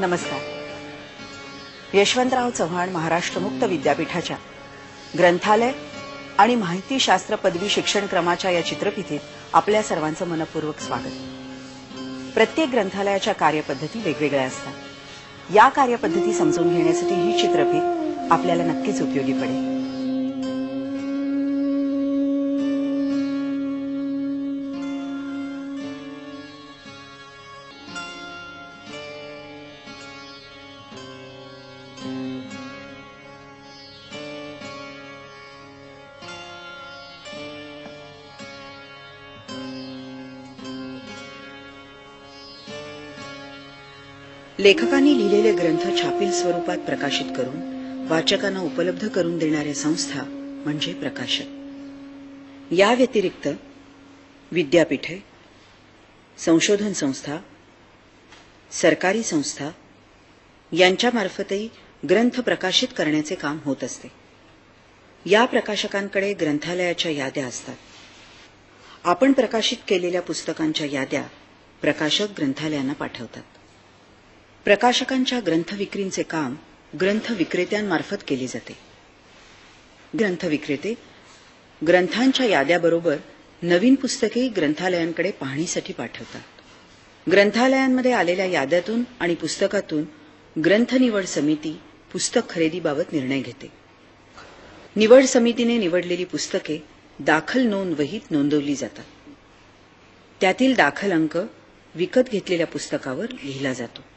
नमस्कार। यशवंतराव चव्हाण महाराष्ट्र मुक्त विद्यापीठाच्या ग्रंथालय आणि माहिती शास्त्र पदवी शिक्षण क्रमाच्या या चित्रफितीत आपल्या सर्वांचं मनपूर्वक स्वागत। प्रत्येक ग्रंथालयाच्या कार्यपद्धती वेगवेगळ्या असतात। या कार्यपद्धती समजून घेण्यासाठी ही चित्रफीत आपल्याला नक्कीच उपयोगी पडेल। लेखकांनी लिहिलेले ग्रंथ छापील स्वरूपात प्रकाशित करून वाचकांना उपलब्ध करून देणाऱ्या संस्था म्हणजे प्रकाशक। या व्यतिरिक्त विद्यापीठे, संशोधन संस्था, सरकारी संस्था यांच्यामार्फतही ग्रंथ प्रकाशित करण्याचे काम होत असते। या प्रकाशकांकडे ग्रंथालयाच्या याद्या असतात। आपण प्रकाशित केलेल्या पुस्तकांच्या याद्या प्रकाशक ग्रंथालयांना पाठवतात। प्रकाशकांच्या ग्रंथ विक्रीचे काम ग्रंथ विक्रेत्यांमार्फत केले जाते। ग्रंथ विक्रेते ग्रंथांच्या याद्याबरोबर नवीन पुस्तके ग्रंथालयांकडे पाहणीसाठी पाठवतात। ग्रंथालयांमध्ये आलेल्या याद्यातून आणि पुस्तकातून ग्रंथ निवड समिती पुस्तक खरेदीबाबत निर्णय घेते। निवड समितीने निवडलेली पुस्तके दाखल नोंद वहीत नोंदवली जातात। त्यातील दाखल अंक विकत घेतलेल्या पुस्तकावर लिहिला जातो।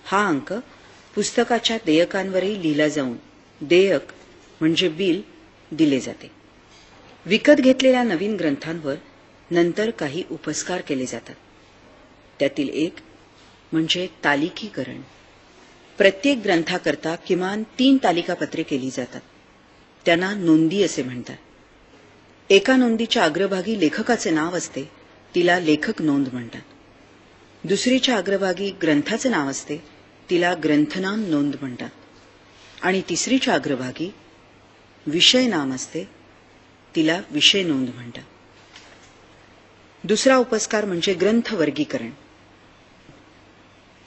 हा अंक पुस्तकाच्या देयकांवरही लिहिला जाऊन देयक म्हणजे बिल दिले जाते। विकत घेतलेल्या नवीन ग्रंथांवर नंतर काही उपस्कार केले जातात। त्यातील एक म्हणजे तालिकीकरण। प्रत्येक ग्रंथाकरता किमान 3 तालिकापत्रे केली जातात। त्यांना नोंदी असे म्हणतात। एका नोंदीच्या अग्रभागी लेखकाचे नाव असते, तिला लेखक नोंद म्हणतात। दुसरीच्या अग्रभागी ग्रंथाचे नाव असते, तिला ग्रंथनाम नोंद म्हणतात। आणि तिसरीच्या अग्रभागी विषय नाम असते, तिला विषय नोंद म्हणतात। दुसरा उपस्कार म्हणजे ग्रंथ वर्गीकरण।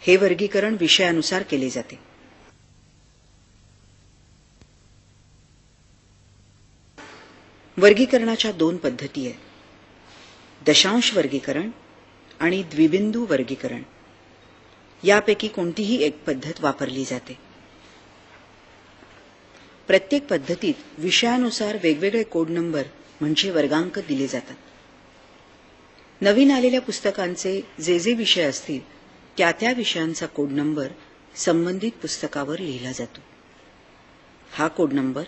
हे वर्गीकरण विषयानुसार केले जाते। वर्गीकरणाच्या 2 पद्धती आहेत, दशांश वर्गीकरण आणि द्विबिंदू वर्गीकरण। यापैकी कोणतीही एक पद्धत वापरली जाते। प्रत्येक पद्धतीत विषयानुसार वेगवेगळे कोड नंबर म्हणजे वर्गांक दिले जातात। नवीन आलेल्या पुस्तकांचे जे विषय असतील त्या विषयांचा कोड नंबर संबंधित पुस्तकावर लिहिला जातो। हा कोड नंबर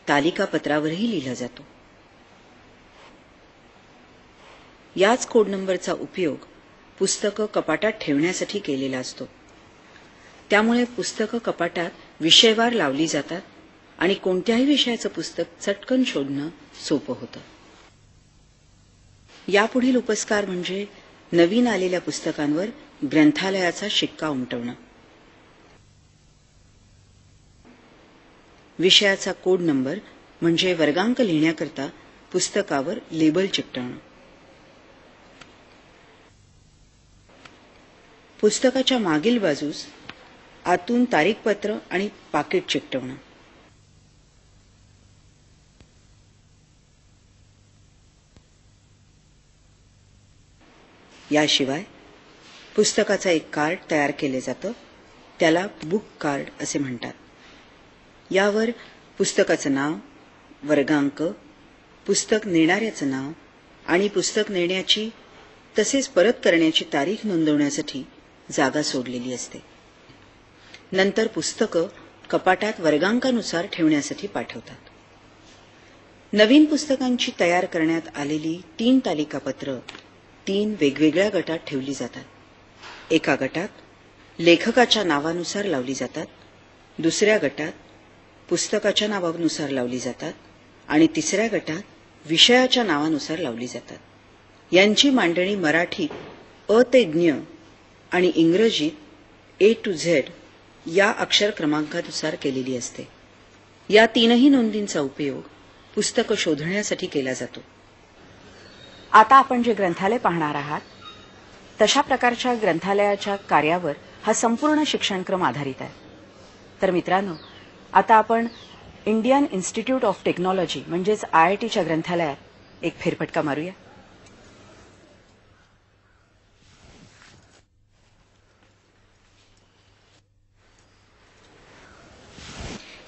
तालिकापत्रावरही लिहिला जातो। याच कोड नंबरचा उपयोग पुस्तकं कपाटात ठेवण्यासाठी केलेला असतो। त्यामुळे पुस्तकं कपाटात विषयवार लावली जातात आणि कोणत्याही विषयाचं पुस्तक चटकन शोधणं सोपं होतं। यापुढील उपस्कार म्हणजे नवीन आलेल्या पुस्तकांवर ग्रंथालयाचा शिक्का उमटवणं। विषयाचा कोड नंबर म्हणजे वर्गांक लिहिण्याकरता पुस्तकावर लेबल चिकटवणं। पुस्तकाच्या मागील बाजूस आतून तारीखपत्र आणि पाकिट चिकटवणं। याशिवाय पुस्तकाचा एक कार्ड तयार केले जातं, त्याला बुक कार्ड असे म्हणतात। यावर पुस्तकाचं नाव, वर्गांक, पुस्तक नेणाऱ्याचं नाव आणि पुस्तक नेण्याची तसेच परत करण्याची तारीख नोंदवण्यासाठी जागा सोडलेली असते। नंतर पुस्तकं कपाटात वर्गांकानुसार ठेवण्यासाठी पाठवतात। नवीन पुस्तकांची तयार करण्यात आलेली 3 तालिकापत्र 3 वेगवेगळ्या गटात ठेवली जातात। एका गटात लेखकाच्या नावानुसार लावली जातात, दुसऱ्या गटात पुस्तकाच्या नावानुसार लावली जातात आणि तिसऱ्या गटात विषयाच्या नावानुसार लावली जातात। यांची मांडणी मराठीत अ ते ज्ञ आणि इंग्रजीत A to Z या अक्षर क्रमांकानुसार केलेली असते। या 3ही नोंदींचा उपयोग पुस्तकं शोधण्यासाठी केला जातो। आता आपण जे ग्रंथालय पाहणार आहात तशा प्रकारच्या ग्रंथालयाच्या कार्यावर हा संपूर्ण शिक्षणक्रम आधारित आहे. तर मित्रांनो, आता आपण इंडियन इन्स्टिट्यूट ऑफ टेक्नॉलॉजी म्हणजेच IITच्या ग्रंथालयात एक फेरफटका मारूया.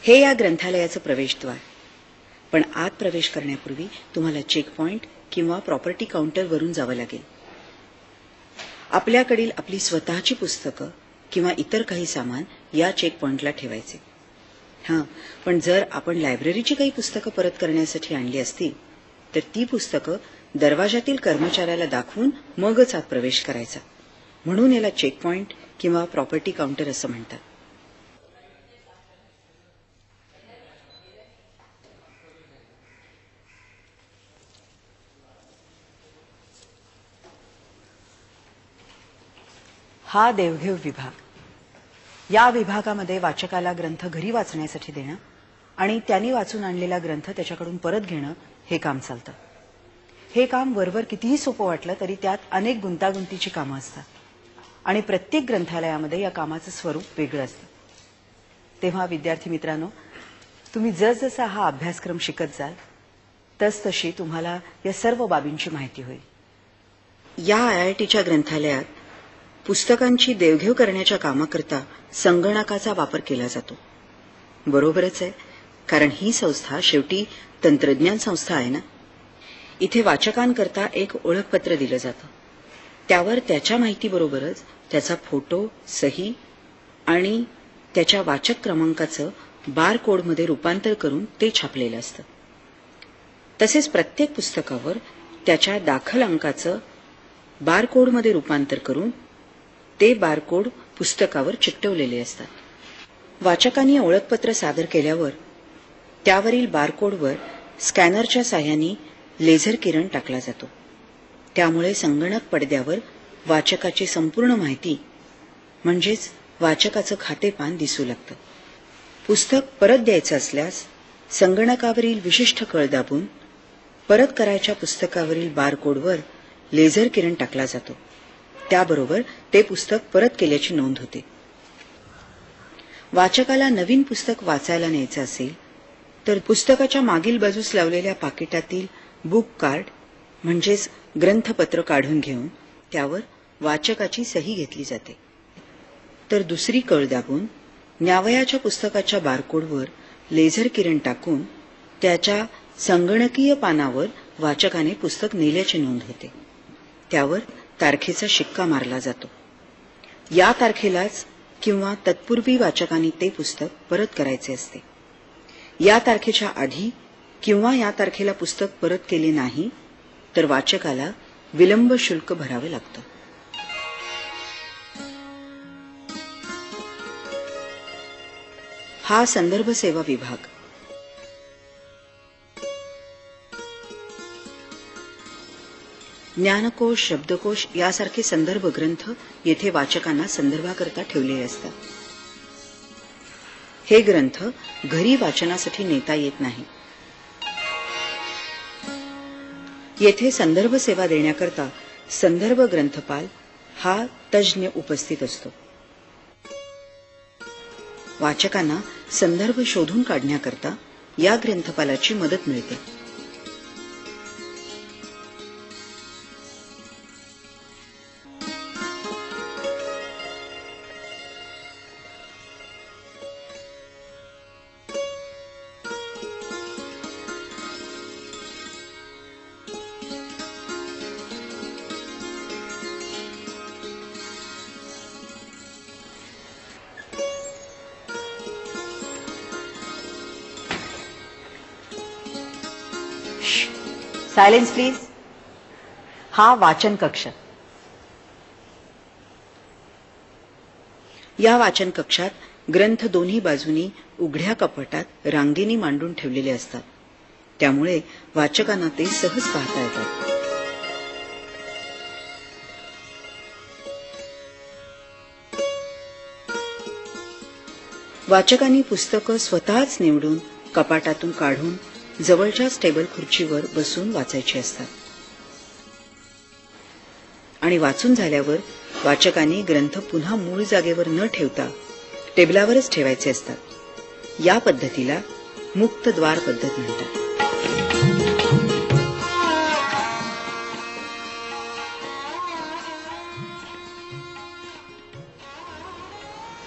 हे या ग्रंथालयाचं प्रवेशद्वार. पण आत प्रवेश करण्यापूर्वी तुम्हाला चेक पॉइंट किंवा प्रॉपर्टी काउंटरवरून जावं लागेल. आपल्याकडील आपली स्वतःची पुस्तकं किंवा इतर काही सामान या चेक पॉइंटला ठेवायचे. पण जर आपण लायब्ररीची काही पुस्तकं परत करण्यासाठी आणली असतील तर ती पुस्तकं दरवाजातील कर्मचाऱ्याला दाखवून मगच आत प्रवेश करायचा. म्हणून याला चेक पॉइंट किंवा प्रॉपर्टी काउंटर असं म्हणतात. हा देवघेव विभाग. या विभागामध्ये वाचकाला ग्रंथ घरी वाचण्यासाठी देणं आणि त्यांनी वाचून आणलेला ग्रंथ त्याच्याकडून परत घेणं हे काम चालतं. हे काम वरवर कितीही सोपं वाटलं तरी त्यात अनेक गुंतागुंतीची कामं असतात आणि प्रत्येक ग्रंथालयामध्ये या कामाचं स्वरूप वेगळं असतं. तेव्हा विद्यार्थी मित्रांनो, तुम्ही जसजसा हा अभ्यासक्रम शिकत जाल तसतशी तुम्हाला या सर्व बाबींची माहिती होईल. या IITच्या ग्रंथालयात पुस्तकांची देवघेव करण्याच्या कामाकरता संगणकाचा वापर केला जातो. बरोबरच आहे, कारण ही संस्था शेवटी तंत्रज्ञान संस्था आहे ना. इथे वाचकांकरता एक ओळखपत्र दिलं जातं. त्यावर त्याच्या माहितीबरोबरच त्याचा फोटो, सही आणि त्याच्या वाचक क्रमांकाचं बार कोडमध्ये रूपांतर करून ते छापलेलं असतं. तसेच प्रत्येक पुस्तकावर त्याच्या दाखल अंकाचं बार कोडमध्ये रूपांतर करून ते बारकोड पुस्तकावर चिकटवलेले असतात. वाचकांनी ओळखपत्र सादर केल्यावर त्यावरील बारकोडवर स्कॅनरच्या साहाय्याने लेझर किरण टाकला जातो. त्यामुळे संगणक पडद्यावर वाचकाची संपूर्ण माहिती म्हणजेच वाचकाचं खातेपान दिसू लागतं. पुस्तक परत द्यायचं असल्यास संगणकावरील विशिष्ट कळ दाबून परत करायच्या पुस्तकावरील बारकोडवर लेझर किरण टाकला जातो. त्याबरोबर ते पुस्तक परत केल्याची नोंद होते. वाचकाला नवीन पुस्तक वाचायला न्यायचं असेल तर पुस्तकाच्या मागील बाजूस लावलेल्या पाकिटातील बुक कार्ड म्हणजेच ग्रंथपत्र काढून घेऊन त्यावर वाचकाची सही घेतली जाते. तर दुसरी कळ दाबून न्यावयाच्या पुस्तकाच्या बारकोडवर लेझर किरण टाकून त्याच्या संगणकीय पानावर वाचकाने पुस्तक नेल्याची नोंद होते. त्यावर तारखेचा शिक्का मारला जातो. या तारखेलाच किंवा तत्पूर्वी वाचकाने ते पुस्तक परत करायचे असते. या तारखेच्या आधी किंवा या तारखेला पुस्तक परत केले नाही तर वाचकाला विलंब शुल्क भरावे लागतं. हा संदर्भ सेवा विभाग. ज्ञानकोश, शब्दकोश यासारखे संदर्भ ग्रंथ येथे वाचकांना संदर्भाकरता ठेवलेले असतात. हे ग्रंथ घरी वाचनासाठी नेता येत नाही. येथे संदर्भ सेवा देण्याकरता संदर्भ ग्रंथपाल हा तज्ज्ञ उपस्थित असतो. वाचकांना संदर्भ शोधून काढण्याकरता या ग्रंथपालाची मदत मिळते. Silence please. हा वाचन कक्ष. या वाचन कक्षात ग्रंथ दोन्ही बाजूनी उघड्या कपाटात रांगेनी मांडून ठेवलेले असतात. त्यामुळे वाचकांना ते सहज पाहता येतात. वाचकांनी पुस्तकं स्वतःच निवडून कपाटातून काढून जवळच्याच टेबल खुर्चीवर बसून वाचायची असतात. आणि वाचून झाल्यावर वाचकांनी ग्रंथ पुन्हा मूळ जागेवर न ठेवता टेबलावरच ठेवायचे असतात. या पद्धतीला मुक्त द्वार पद्धत म्हणतात.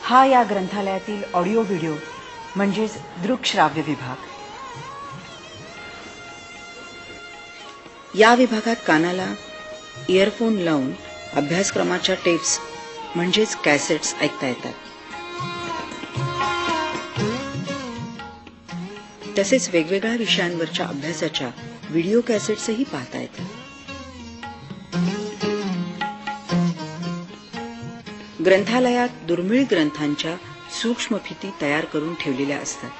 हा या ग्रंथालयातील ऑडिओ व्हिडिओ म्हणजेच दृकश्राव्य विभाग. या विभागात कानाला इयरफोन लावून अभ्यासक्रमाच्या टेप्स म्हणजेच कॅसेट्स ऐकता येतात. तसेच वेगवेगळ्या विषयांवरच्या अभ्यासाच्या व्हिडिओ कॅसेट्सही पाहता येतात. ग्रंथालयात दुर्मिळ ग्रंथांच्या सूक्ष्मफिती तयार करून ठेवलेल्या असतात.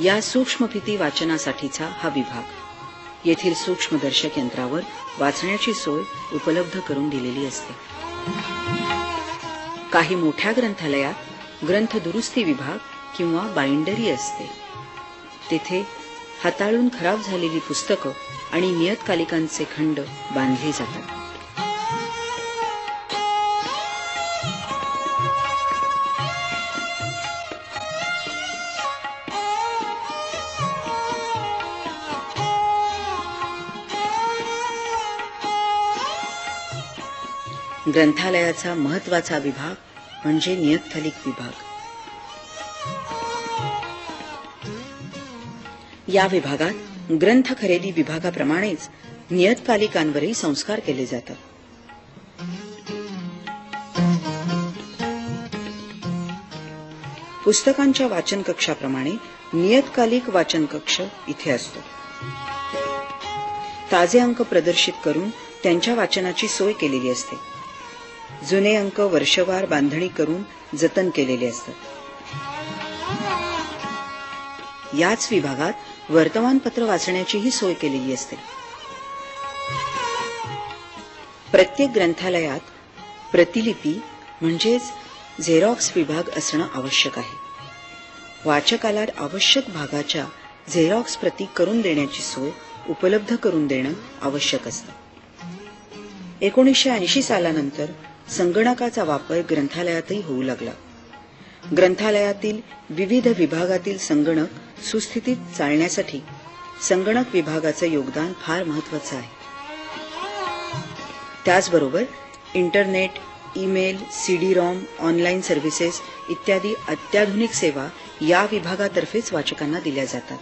या सूक्ष्मफिती वाचनासाठीचा हा विभाग. येथील सूक्ष्मदर्शक यंत्रावर वाचण्याची सोय उपलब्ध करून दिलेली असते. काही मोठ्या ग्रंथालयात ग्रंथ दुरुस्ती विभाग किंवा बाइंडरी असते. तेथे हाताळून खराब झालेली पुस्तकं आणि नियतकालिकांचे खंड बांधले जातात. ग्रंथालयाचा महत्वाचा विभाग म्हणजे नियतकालिक विभाग. या विभागात ग्रंथ खरेदी विभागाप्रमाणेच नियतकालिकांवरही संस्कार केले जातात. पुस्तकांच्या वाचन कक्षाप्रमाणे नियतकालिक वाचन कक्ष इथे असतो. ताजे अंक प्रदर्शित करून त्यांच्या वाचनाची सोय केलेली असते. जुने अंक वर्षवार बांधणी करून जतन केलेले असतात. याच विभागात वर्तमानपत्र वाचण्याचीही सोय केलेली असते. प्रत्येक ग्रंथालयात प्रतिलिपी म्हणजेच झेरॉक्स विभाग असणं आवश्यक आहे. वाचकाला आवश्यक भागाच्या झेरॉक्स प्रती करून देण्याची सोय उपलब्ध करून देणं आवश्यक असतं. 1980 सालानंतर संगणकाचा वापर ग्रंथालयातही होऊ लागला. ग्रंथालयातील विविध विभागातील संगणक सुस्थितीत चालण्यासाठी संगणक विभागाचं योगदान फार महत्वाचं आहे. त्याचबरोबर internet, email, CD-ROM, online services इत्यादी अत्याधुनिक सेवा या विभागातर्फेच वाचकांना दिल्या जातात.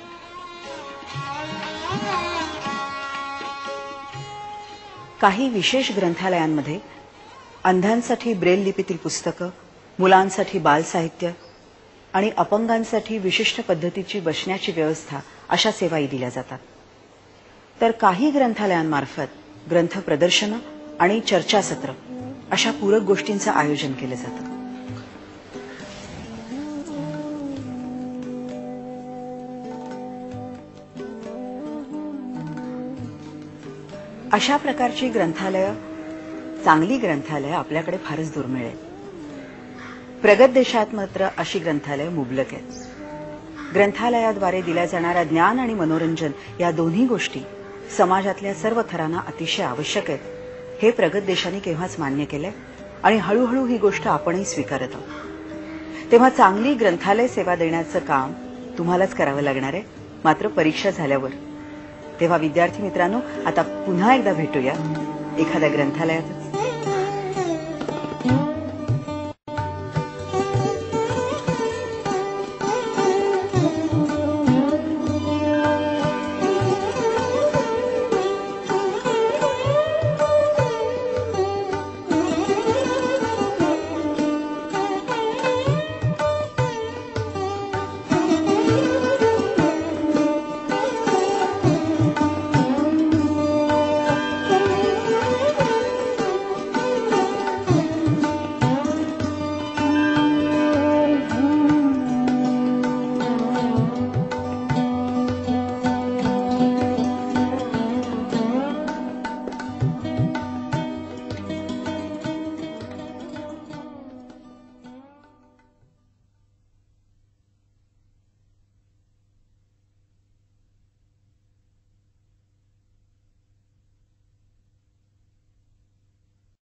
काही विशेष ग्रंथालयांमध्ये अंधांसाठी ब्रेल लिपीतील पुस्तकं, मुलांसाठी बाल साहित्य आणि अपंगांसाठी विशिष्ट पद्धतीची बसण्याची व्यवस्था अशा सेवाही दिल्या जातात. तर काही ग्रंथालयांमार्फत ग्रंथ प्रदर्शनं आणि चर्चासत्र अशा पूरक गोष्टींचं आयोजन केलं जातं. अशा प्रकारची चांगली ग्रंथालय आपल्याकडे फारच दुर्मिळ आहे. प्रगत देशात मात्र अशी ग्रंथालय मुबलक आहेत. ग्रंथालयाद्वारे दिल्या जाणाऱ्या ज्ञान आणि मनोरंजन या दोन्ही गोष्टी समाजातल्या सर्व थरांना अतिशय आवश्यक आहेत. हे प्रगत देशांनी केव्हाच मान्य केलंय आणि हळूहळू ही गोष्ट आपणही स्वीकारत आहोत. तेव्हा चांगली ग्रंथालय सेवा देण्याचं काम तुम्हालाच करावं लागणार आहे, मात्र परीक्षा झाल्यावर. तेव्हा विद्यार्थी मित्रांनो, आता पुन्हा एकदा भेटूया एखाद्या ग्रंथालयातच.